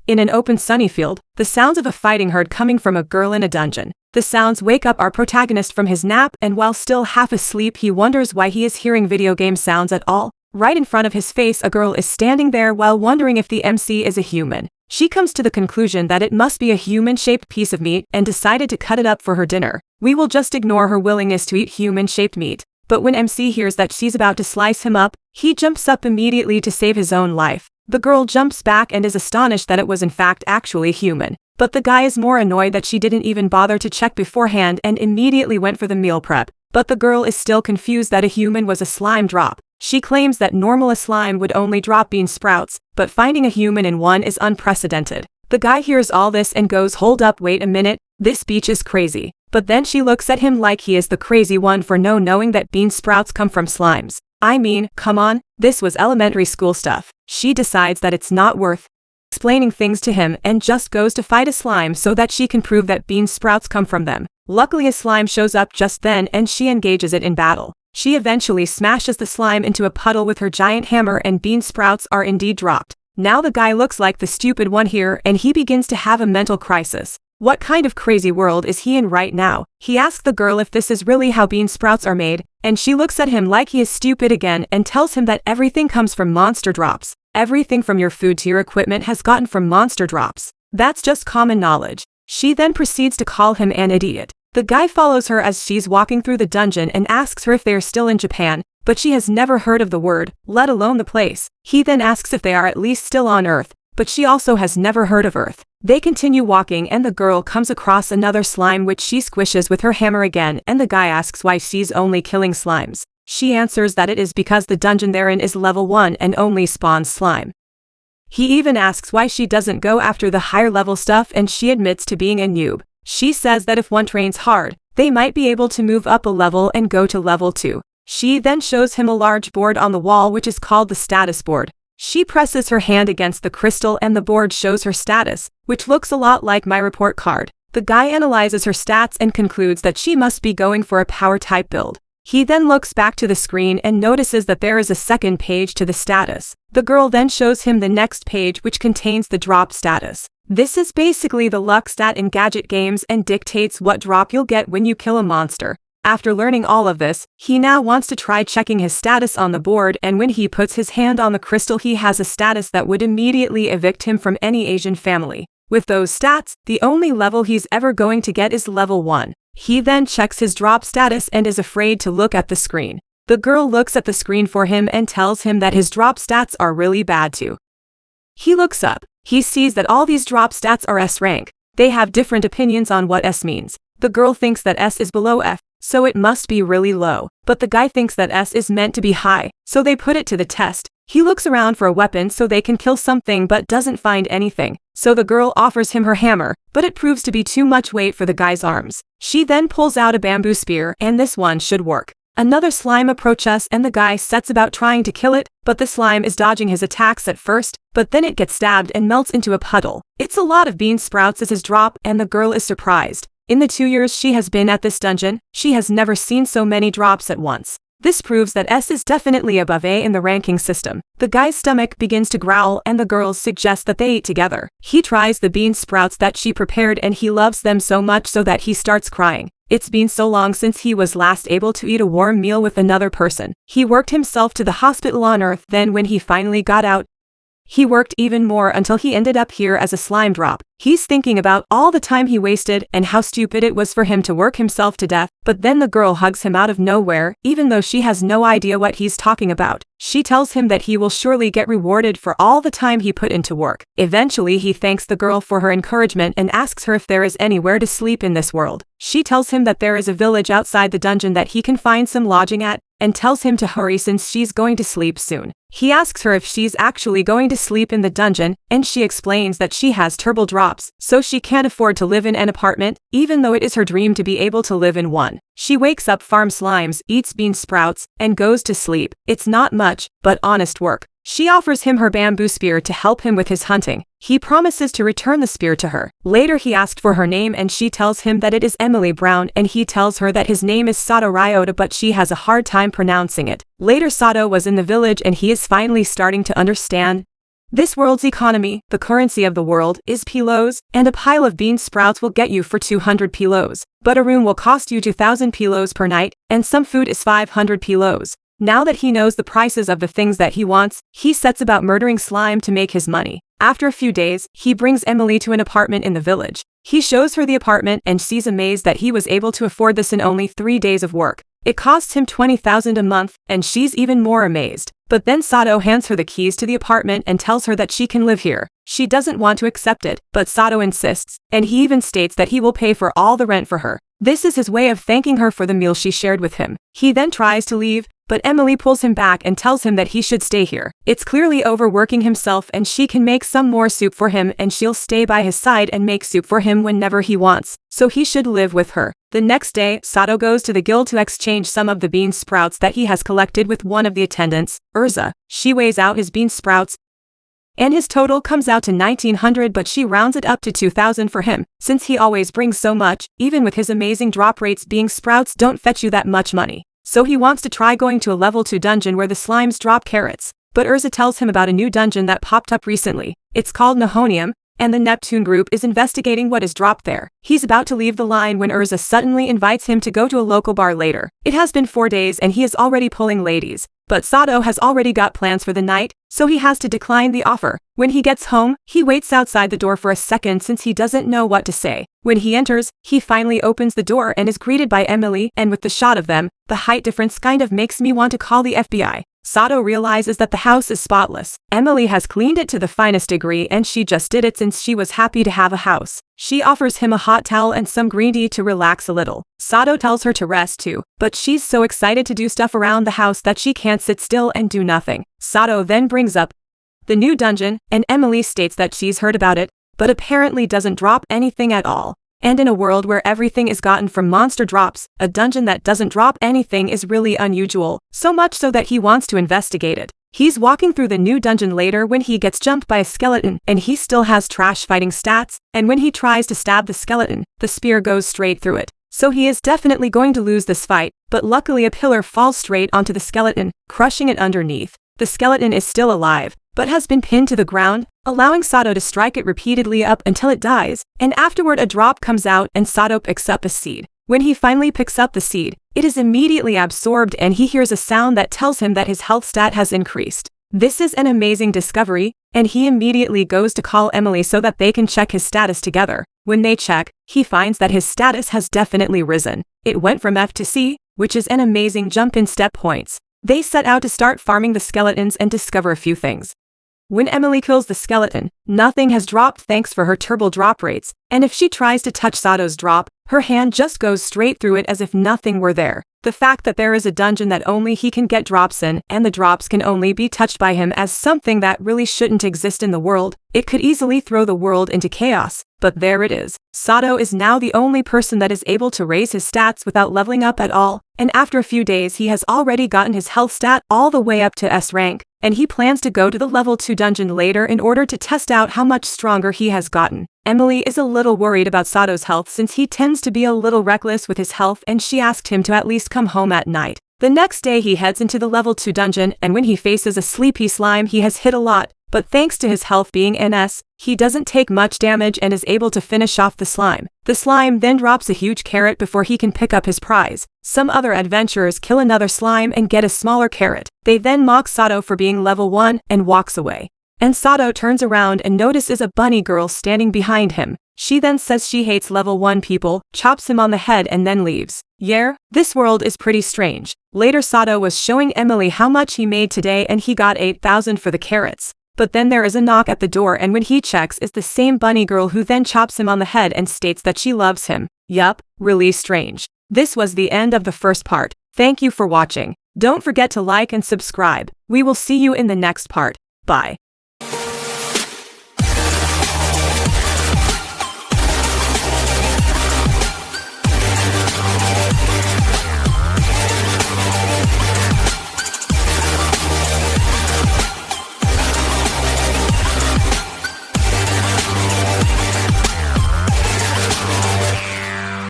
In an open sunny field, the sounds of a fighting heard coming from a girl in a dungeon. The sounds wake up our protagonist from his nap, and while still half asleep he wonders why he is hearing video game sounds at all. Right in front of his face a girl is standing there while wondering if the MC is a human. She comes to the conclusion that it must be a human-shaped piece of meat and decided to cut it up for her dinner. We will just ignore her willingness to eat human-shaped meat. But when MC hears that she's about to slice him up, he jumps up immediately to save his own life. The girl jumps back and is astonished that it was in fact actually human. But the guy is more annoyed that she didn't even bother to check beforehand and immediately went for the meal prep. But the girl is still confused that a human was a slime drop. She claims that normal a slime would only drop bean sprouts, but finding a human in one is unprecedented. The guy hears all this and goes, "Hold up, wait a minute, this speech is crazy." But then she looks at him like he is the crazy one for knowing that bean sprouts come from slimes. I mean, come on, this was elementary school stuff. She decides that it's not worth explaining things to him and just goes to fight a slime so that she can prove that bean sprouts come from them. Luckily a slime shows up just then and she engages it in battle. She eventually smashes the slime into a puddle with her giant hammer and bean sprouts are indeed dropped. Now the guy looks like the stupid one here and he begins to have a mental crisis. What kind of crazy world is he in right now? He asks the girl if this is really how bean sprouts are made, and she looks at him like he is stupid again and tells him that everything comes from monster drops. Everything from your food to your equipment has gotten from monster drops. That's just common knowledge. She then proceeds to call him an idiot. The guy follows her as she's walking through the dungeon and asks her if they are still in Japan, but she has never heard of the word, let alone the place. He then asks if they are at least still on Earth, but she also has never heard of Earth. They continue walking and the girl comes across another slime which she squishes with her hammer again, and the guy asks why she's only killing slimes. She answers that it is because the dungeon they're in is level 1 and only spawns slime. He even asks why she doesn't go after the higher level stuff and she admits to being a noob. She says that if one trains hard, they might be able to move up a level and go to level 2. She then shows him a large board on the wall which is called the status board. She presses her hand against the crystal and the board shows her status, which looks a lot like my report card. The guy analyzes her stats and concludes that she must be going for a power type build. He then looks back to the screen and notices that there is a second page to the status. The girl then shows him the next page which contains the drop status. This is basically the luck stat in gadget games and dictates what drop you'll get when you kill a monster. After learning all of this, he now wants to try checking his status on the board, and when he puts his hand on the crystal he has a status that would immediately evict him from any Asian family. With those stats, the only level he's ever going to get is level 1. He then checks his drop status and is afraid to look at the screen. The girl looks at the screen for him and tells him that his drop stats are really bad too. He looks up. He sees that all these drop stats are S rank. They have different opinions on what S means. The girl thinks that S is below F, so it must be really low. But the guy thinks that S is meant to be high, so they put it to the test. He looks around for a weapon so they can kill something but doesn't find anything. So the girl offers him her hammer, but it proves to be too much weight for the guy's arms. She then pulls out a bamboo spear and this one should work. Another slime approaches us and the guy sets about trying to kill it, but the slime is dodging his attacks at first, but then it gets stabbed and melts into a puddle. It's a lot of bean sprouts as his drop and the girl is surprised. In the 2 years she has been at this dungeon, she has never seen so many drops at once. This proves that S is definitely above A in the ranking system. The guy's stomach begins to growl and the girls suggest that they eat together. He tries the bean sprouts that she prepared and he loves them so much so that he starts crying. It's been so long since he was last able to eat a warm meal with another person. He worked himself to the hospital on Earth, then when he finally got out, he worked even more until he ended up here as a slime drop. He's thinking about all the time he wasted and how stupid it was for him to work himself to death, but then the girl hugs him out of nowhere, even though she has no idea what he's talking about. She tells him that he will surely get rewarded for all the time he put into work. Eventually he thanks the girl for her encouragement and asks her if there is anywhere to sleep in this world. She tells him that there is a village outside the dungeon that he can find some lodging at, and tells him to hurry since she's going to sleep soon. He asks her if she's actually going to sleep in the dungeon, and she explains that she has turbo drops, so she can't afford to live in an apartment, even though it is her dream to be able to live in one. She wakes up, farms slimes, eats bean sprouts, and goes to sleep. It's not much, but honest work. She offers him her bamboo spear to help him with his hunting. He promises to return the spear to her. Later he asked for her name and she tells him that it is Emily Brown, and he tells her that his name is Sato Ryouta but she has a hard time pronouncing it. Later Sato was in the village and he is finally starting to understand This world's economy, the currency of the world, is pilos, and a pile of bean sprouts will get you for 200 pilos. But a room will cost you 2,000 pilos per night, and some food is 500 pilos. Now that he knows the prices of the things that he wants, he sets about murdering slime to make his money. After a few days, he brings Emily to an apartment in the village. He shows her the apartment and she's amazed that he was able to afford this in only 3 days of work. It costs him 20,000 a month, and she's even more amazed. But then Sato hands her the keys to the apartment and tells her that she can live here. She doesn't want to accept it, but Sato insists, and he even states that he will pay for all the rent for her. This is his way of thanking her for the meal she shared with him. He then tries to leave, but Emily pulls him back and tells him that he should stay here. It's clearly overworking himself and she can make some more soup for him and she'll stay by his side and make soup for him whenever he wants, so he should live with her. The next day, Sato goes to the guild to exchange some of the bean sprouts that he has collected with one of the attendants, Urza. She weighs out his bean sprouts, and his total comes out to 1,900, but she rounds it up to 2,000 for him. Since he always brings so much, even with his amazing drop rates, bean sprouts don't fetch you that much money. So he wants to try going to a level 2 dungeon where the slimes drop carrots. But Urza tells him about a new dungeon that popped up recently. It's called Nihonium, and the Neptune group is investigating what is dropped there. He's about to leave the line when Urza suddenly invites him to go to a local bar later. It has been 4 days and he is already pulling ladies. But Sato has already got plans for the night, so he has to decline the offer. When he gets home, he waits outside the door for a second since he doesn't know what to say. When he enters, he finally opens the door and is greeted by Emily, and with the shot of them, the height difference kind of makes me want to call the FBI. Sato realizes that the house is spotless. Emily has cleaned it to the finest degree and she just did it since she was happy to have a house. She offers him a hot towel and some green tea to relax a little. Sato tells her to rest too, but she's so excited to do stuff around the house that she can't sit still and do nothing. Sato then brings up the new dungeon, and Emily states that she's heard about it, but apparently doesn't drop anything at all. And in a world where everything is gotten from monster drops, a dungeon that doesn't drop anything is really unusual, so much so that he wants to investigate it. He's walking through the new dungeon later when he gets jumped by a skeleton, and he still has trash fighting stats, and when he tries to stab the skeleton, the spear goes straight through it. So he is definitely going to lose this fight, but luckily a pillar falls straight onto the skeleton, crushing it underneath. The skeleton is still alive, but has been pinned to the ground, allowing Sato to strike it repeatedly up until it dies, and afterward a drop comes out and Sato picks up a seed. When he finally picks up the seed, it is immediately absorbed and he hears a sound that tells him that his health stat has increased. This is an amazing discovery, and he immediately goes to call Emily so that they can check his status together. When they check, he finds that his status has definitely risen. It went from F to C, which is an amazing jump in step points. They set out to start farming the skeletons and discover a few things. When Emily kills the skeleton, nothing has dropped thanks for her turbo drop rates, and if she tries to touch Sato's drop, her hand just goes straight through it as if nothing were there. The fact that there is a dungeon that only he can get drops in, and the drops can only be touched by him as something that really shouldn't exist in the world, it could easily throw the world into chaos. But there it is. Sato is now the only person that is able to raise his stats without leveling up at all, and after a few days he has already gotten his health stat all the way up to S rank, and he plans to go to the level 2 dungeon later in order to test out how much stronger he has gotten. Emily is a little worried about Sato's health since he tends to be a little reckless with his health, and she asked him to at least come home at night. The next day he heads into the level 2 dungeon, and when he faces a sleepy slime he has hit a lot, but thanks to his health being NS, he doesn't take much damage and is able to finish off the slime. The slime then drops a huge carrot before he can pick up his prize. Some other adventurers kill another slime and get a smaller carrot. They then mock Sato for being level 1 and walks away. And Sato turns around and notices a bunny girl standing behind him. She then says she hates level 1 people, chops him on the head and then leaves. Yeah, this world is pretty strange. Later Sato was showing Emily how much he made today and he got 8,000 for the carrots. But then there is a knock at the door, and when he checks, it's the same bunny girl who then chops him on the head and states that she loves him. Yup, really strange. This was the end of the first part. Thank you for watching. Don't forget to like and subscribe. We will see you in the next part. Bye.